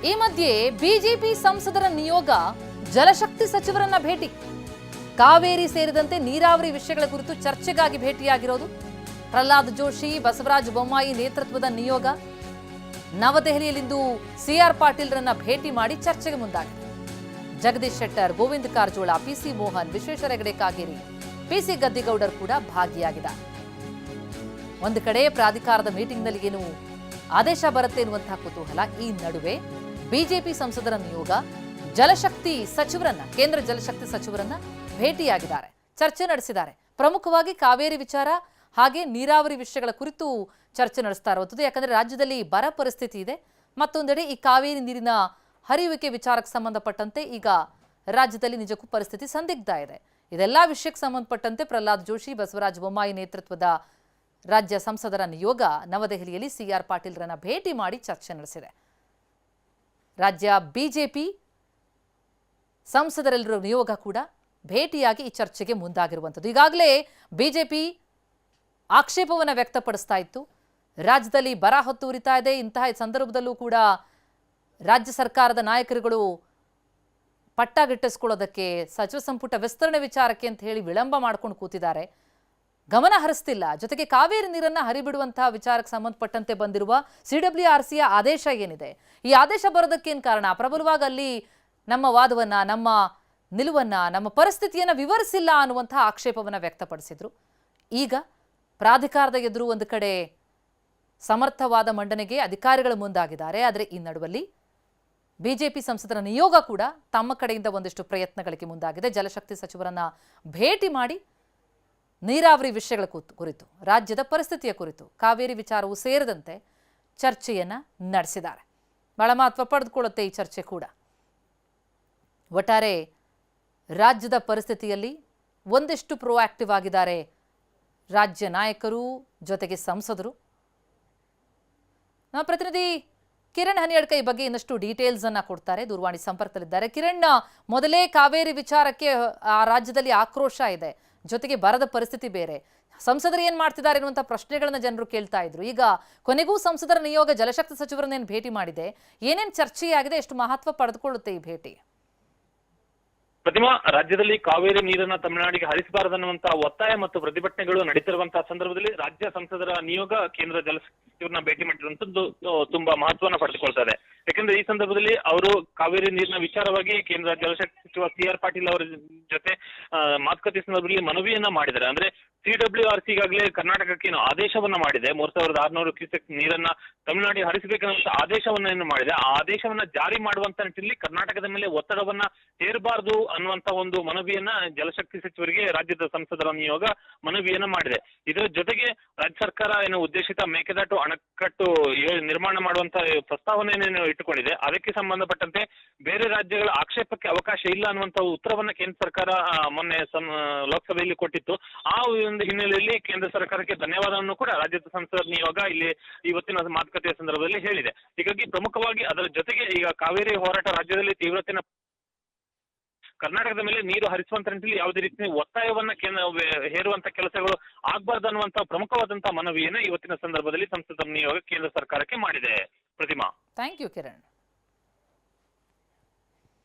ಈ ಮಧ್ಯೆ ಬಿಜೆಪಿ ಸಂಸದರ ನಿಯೋಗ ಜಲಶಕ್ತಿ ಸಚಿವರನ್ನ ಭೇಟಿ. ಕಾವೇರಿ ಸೇರಿದಂತೆ ನೀರಾವರಿ ವಿಷಯಗಳ ಕುರಿತು ಚರ್ಚೆಗಾಗಿ ಭೇಟಿಯಾಗಿರೋದು. ಪ್ರಹ್ಲಾದ್ ಜೋಶಿ, ಬಸವರಾಜ ಬೊಮ್ಮಾಯಿ ನೇತೃತ್ವದ ನಿಯೋಗ ನವದೆಹಲಿಯಲ್ಲಿಂದು ಸಿಆರ್ ಪಾಟೀಲ್ರನ್ನ ಭೇಟಿ ಮಾಡಿ ಚರ್ಚೆಗೆ ಮುಂದಾಗಿದೆ. ಜಗದೀಶ್ ಶೆಟ್ಟರ್, ಗೋವಿಂದ ಕಾರಜೋಳ, ಪಿಸಿ ಮೋಹನ್, ವಿಶ್ವೇಶ್ವರ ಹೆಗಡೆ ಕಾಗೇರಿ, ಪಿಸಿ ಗದ್ದಿಗೌಡರ್ ಕೂಡ ಭಾಗಿಯಾಗಿದ್ದಾರೆ. ಒಂದು ಕಡೆ ಪ್ರಾಧಿಕಾರದ ಮೀಟಿಂಗ್ನಲ್ಲಿ ಏನು ಆದೇಶ ಬರುತ್ತೆ ಎನ್ನುವಂತಹ ಕುತೂಹಲ. ಈ ನಡುವೆ ಬಿಜೆಪಿ ಸಂಸದರ ನಿಯೋಗ ಜಲಶಕ್ತಿ ಸಚಿವರನ್ನ, ಕೇಂದ್ರ ಜಲಶಕ್ತಿ ಸಚಿವರನ್ನ ಭೇಟಿಯಾಗಿದ್ದಾರೆ, ಚರ್ಚೆ ನಡೆಸಿದ್ದಾರೆ. ಪ್ರಮುಖವಾಗಿ ಕಾವೇರಿ ವಿಚಾರ ಹಾಗೆ ನೀರಾವರಿ ವಿಷಯಗಳ ಕುರಿತು ಚರ್ಚೆ ನಡೆಸ್ತಾ ಇರುವಂಥದ್ದು. ಯಾಕಂದ್ರೆ ರಾಜ್ಯದಲ್ಲಿ ಬರ ಪರಿಸ್ಥಿತಿ ಇದೆ. ಮತ್ತೊಂದೆಡೆ ಈ ಕಾವೇರಿ ನೀರಿನ ಹರಿಯುವಿಕೆ ವಿಚಾರಕ್ಕೆ ಸಂಬಂಧಪಟ್ಟಂತೆ ಈಗ ರಾಜ್ಯದಲ್ಲಿ ನಿಜಕ್ಕೂ ಪರಿಸ್ಥಿತಿ ಸಂದಿಗ್ಧ ಇದೆ. ಇದೆಲ್ಲ ವಿಷಯಕ್ಕೆ ಸಂಬಂಧಪಟ್ಟಂತೆ ಪ್ರಹ್ಲಾದ್ ಜೋಶಿ, ಬಸವರಾಜ ಬೊಮ್ಮಾಯಿ ನೇತೃತ್ವದ ರಾಜ್ಯ ಸಂಸದರ ನಿಯೋಗ ನವದೆಹಲಿಯಲ್ಲಿ ಸಿಆರ್ ಪಾಟೀಲ್ರನ್ನ ಭೇಟಿ ಮಾಡಿ ಚರ್ಚೆ ನಡೆಸಿದೆ. ರಾಜ್ಯ ಬಿಜೆಪಿ ಸಂಸದರೆಲ್ಲರ ನಿಯೋಗ ಕೂಡ ಭೇಟಿಯಾಗಿ ಈ ಚರ್ಚೆಗೆ ಮುಂದಾಗಿರುವಂಥದ್ದು. ಈಗಾಗಲೇ ಬಿಜೆಪಿ ಆಕ್ಷೇಪವನ್ನು ವ್ಯಕ್ತಪಡಿಸ್ತಾ ಇತ್ತು. ರಾಜ್ಯದಲ್ಲಿ ಬರ ಹೊತ್ತು ಉರಿತಾ ಇದೆ. ಇಂತಹ ಸಂದರ್ಭದಲ್ಲೂ ಕೂಡ ರಾಜ್ಯ ಸರ್ಕಾರದ ನಾಯಕರುಗಳು ಪಟ್ಟಾಗಿಟ್ಟಿಸ್ಕೊಳ್ಳೋದಕ್ಕೆ, ಸಚಿವ ಸಂಪುಟ ವಿಸ್ತರಣೆ ವಿಚಾರಕ್ಕೆ ಅಂತ ಹೇಳಿ ವಿಳಂಬ ಮಾಡ್ಕೊಂಡು ಕೂತಿದ್ದಾರೆ, ಗಮನ ಹರಿಸ್ತಿಲ್ಲ. ಜೊತೆಗೆ ಕಾವೇರಿ ನೀರನ್ನ ಹರಿಬಿಡುವಂತಹ ವಿಚಾರಕ್ಕೆ ಸಂಬಂಧಪಟ್ಟಂತೆ ಬಂದಿರುವ CWRCಯ ಆದೇಶ ಏನಿದೆ, ಈ ಆದೇಶ ಬರೋದಕ್ಕೇನು ಕಾರಣ? ಪ್ರಬಲವಾಗಿ ಅಲ್ಲಿ ನಮ್ಮ ವಾದವನ್ನ, ನಮ್ಮ ನಿಲುವನ್ನ, ನಮ್ಮ ಪರಿಸ್ಥಿತಿಯನ್ನ ವಿವರಿಸಿಲ್ಲ ಅನ್ನುವಂತಹ ಆಕ್ಷೇಪವನ್ನು ವ್ಯಕ್ತಪಡಿಸಿದ್ರು. ಈಗ ಪ್ರಾಧಿಕಾರದ ಎದುರು ಒಂದು ಕಡೆ ಸಮರ್ಥವಾದ ಮಂಡನೆಗೆ ಅಧಿಕಾರಿಗಳು ಮುಂದಾಗಿದ್ದಾರೆ. ಆದರೆ ಈ ನಡುವಲ್ಲಿ ಬಿಜೆಪಿ ಸಂಸದರ ನಿಯೋಗ ಕೂಡ ತಮ್ಮ ಕಡೆಯಿಂದ ಒಂದಿಷ್ಟು ಪ್ರಯತ್ನಗಳಿಗೆ ಮುಂದಾಗಿದೆ. ಜಲಶಕ್ತಿ ಸಚಿವರನ್ನ ಭೇಟಿ ಮಾಡಿ ನೀರಾವರಿ ವಿಷಯಗಳ ಕುರಿತು, ರಾಜ್ಯದ ಪರಿಸ್ಥಿತಿಯ ಕುರಿತು, ಕಾವೇರಿ ವಿಚಾರವೂ ಸೇರಿದಂತೆ ಚರ್ಚೆಯನ್ನ ನಡೆಸಿದ್ದಾರೆ. ಬಹಳ ಮಹತ್ವ ಪಡೆದುಕೊಳ್ಳುತ್ತೆ ಈ ಚರ್ಚೆ ಕೂಡ. ಒಟ್ಟಾರೆ ರಾಜ್ಯದ ಪರಿಸ್ಥಿತಿಯಲ್ಲಿ ಒಂದಿಷ್ಟು ಪ್ರೋಆಕ್ಟಿವ್ ಆಗಿದ್ದಾರೆ ರಾಜ್ಯ ನಾಯಕರು, ಜೊತೆಗೆ ಸಂಸದರು. ನಮ್ಮ ಪ್ರತಿನಿಧಿ ಕಿರಣ್ ಹನಿಯಡ್ಕ ಈ ಬಗ್ಗೆ ಇನ್ನಷ್ಟು ಡೀಟೇಲ್ಸ್ ಅನ್ನ ಕೊಡ್ತಾರೆ, ದೂರವಾಣಿ ಸಂಪರ್ಕದಲ್ಲಿದ್ದಾರೆ. ಕಿರಣ್, ಮೊದಲೇ ಕಾವೇರಿ ವಿಚಾರಕ್ಕೆ ಆ ರಾಜ್ಯದಲ್ಲಿ ಆಕ್ರೋಶ ಇದೆ, ಜೊತೆಗೆ ಬರದ ಪರಿಸ್ಥಿತಿ ಬೇರೆ. ಸಂಸದರು ಏನ್ ಮಾಡ್ತಿದ್ದಾರೆ ಎನ್ನುವಂಥ ಪ್ರಶ್ನೆಗಳನ್ನ ಜನರು ಕೇಳ್ತಾ ಇದ್ರು. ಈಗ ಕೊನೆಗೂ ಸಂಸದರ ನಿಯೋಗ ಜಲಶಕ್ತಿ ಸಚಿವರನ್ನೇನು ಭೇಟಿ ಮಾಡಿದೆ, ಏನೇನು ಚರ್ಚೆಯಾಗಿದೆ, ಎಷ್ಟು ಮಹತ್ವ ಪಡೆದುಕೊಳ್ಳುತ್ತೆ ಈ ಭೇಟಿ? ಪ್ರತಿಮಾ, ರಾಜ್ಯದಲ್ಲಿ ಕಾವೇರಿ ನೀರನ್ನ ತಮಿಳುನಾಡಿಗೆ ಹರಿಸಬಾರದನ್ನುವಂತಹ ಒತ್ತಾಯ ಮತ್ತು ಪ್ರತಿಭಟನೆಗಳು ನಡೀತಿರುವಂತಹ ಸಂದರ್ಭದಲ್ಲಿ ರಾಜ್ಯ ಸಂಸದರ ನಿಯೋಗ ಕೇಂದ್ರ ಜಲಸಚಿವರನ್ನ ಭೇಟಿ ಮಾಡಿರುವಂತದ್ದು ತುಂಬಾ ಮಹತ್ವನ ಪಡೆದುಕೊಳ್ತಾ ಇದೆ. ಯಾಕಂದ್ರೆ ಈ ಸಂದರ್ಭದಲ್ಲಿ ಅವರು ಕಾವೇರಿ ನೀರಿನ ವಿಚಾರವಾಗಿ ಕೇಂದ್ರ ಜಲಶಕ್ತಿ ಸಚಿವ ಸಿಆರ್ ಪಾಟೀಲ್ ಅವರ ಜೊತೆ ಮಾತುಕತೆ ಸಂದರ್ಭದಲ್ಲಿ ಮನವಿಯನ್ನ ಮಾಡಿದ್ದಾರೆ. ಅಂದ್ರೆ CWRC ಈಗಾಗಲೇ ಕರ್ನಾಟಕಕ್ಕೆ ಆದೇಶವನ್ನ ಮಾಡಿದೆ. 3600 ಕ್ಯೂಸೆಕ್ ನೀರನ್ನ ತಮಿಳುನಾಡಿಗೆ ಹರಿಸಬೇಕನ್ನುವಂತ ಆದೇಶವನ್ನ ಮಾಡಿದೆ. ಆ ಆದೇಶವನ್ನ ಜಾರಿ ಮಾಡುವಂತ ನಿಟ್ಟಿನಲ್ಲಿ ಕರ್ನಾಟಕದ ಮೇಲೆ ಒತ್ತಡವನ್ನ ಹೇರಬಾರದು ಅನ್ನುವಂತ ಒಂದು ಮನವಿಯನ್ನ ಜಲಶಕ್ತಿ ಸಚಿವರಿಗೆ ರಾಜ್ಯದ ಸಂಸದರ ನಿಯೋಗ ಮನವಿಯನ್ನ ಮಾಡಿದೆ. ಇದರ ಜೊತೆಗೆ ರಾಜ್ಯ ಸರ್ಕಾರ ಉದ್ದೇಶಿತ ಮೇಕೆದಾಟು ಅಣೆಕಟ್ಟು ನಿರ್ಮಾಣ ಮಾಡುವಂತ ಪ್ರಸ್ತಾವನೆಯನ್ನು ಇಟ್ಟುಕೊಂಡಿದೆ. ಅದಕ್ಕೆ ಸಂಬಂಧಪಟ್ಟಂತೆ ಬೇರೆ ರಾಜ್ಯಗಳ ಆಕ್ಷೇಪಕ್ಕೆ ಅವಕಾಶ ಇಲ್ಲ ಅನ್ನುವಂತ ಉತ್ತರವನ್ನ ಕೇಂದ್ರ ಸರ್ಕಾರ ಮೊನ್ನೆ ಲೋಕಸಭೆಯಲ್ಲಿ ಕೊಟ್ಟಿತ್ತು. ಆ ಒಂದು ಹಿನ್ನೆಲೆಯಲ್ಲಿ ಕೇಂದ್ರ ಸರ್ಕಾರಕ್ಕೆ ಧನ್ಯವಾದವನ್ನು ಕೂಡ ರಾಜ್ಯದ ಸಂಸದರ ನಿಯೋಗ ಇಲ್ಲಿ ಇವತ್ತಿನ ಮಾತುಕತೆಯ ಸಂದರ್ಭದಲ್ಲಿ ಹೇಳಿದೆ. ಹೀಗಾಗಿ ಪ್ರಮುಖವಾಗಿ ಅದರ ಜೊತೆಗೆ ಈಗ ಕಾವೇರಿ ಹೋರಾಟ ರಾಜ್ಯದಲ್ಲಿ ತೀವ್ರತೆಯ ಕರ್ನಾಟಕದ ಮೇಲೆ ನೀರು ಹರಿಸುವಂತ ನಿಟ್ಟಿನಲ್ಲಿ ಯಾವುದೇ ರೀತಿಯ ಒತ್ತಾಯವನ್ನ ಹೇರುವಂತ ಕೆಲಸಗಳು ಆಗ್ಬಾರ್ದು ಅನ್ನುವಂತ ಪ್ರಮುಖವಾದಂತಹ ಮನವಿಯನ್ನ ಇವತ್ತಿನ ಸಂದರ್ಭದಲ್ಲಿ ಸಂಸದರ ನಿಯೋಗ ಕೇಂದ್ರ ಸರ್ಕಾರಕ್ಕೆ ಮಾಡಿದೆ. ಪ್ರತಿಮಾ, ಥ್ಯಾಂಕ್ ಯು ಕಿರಣ್.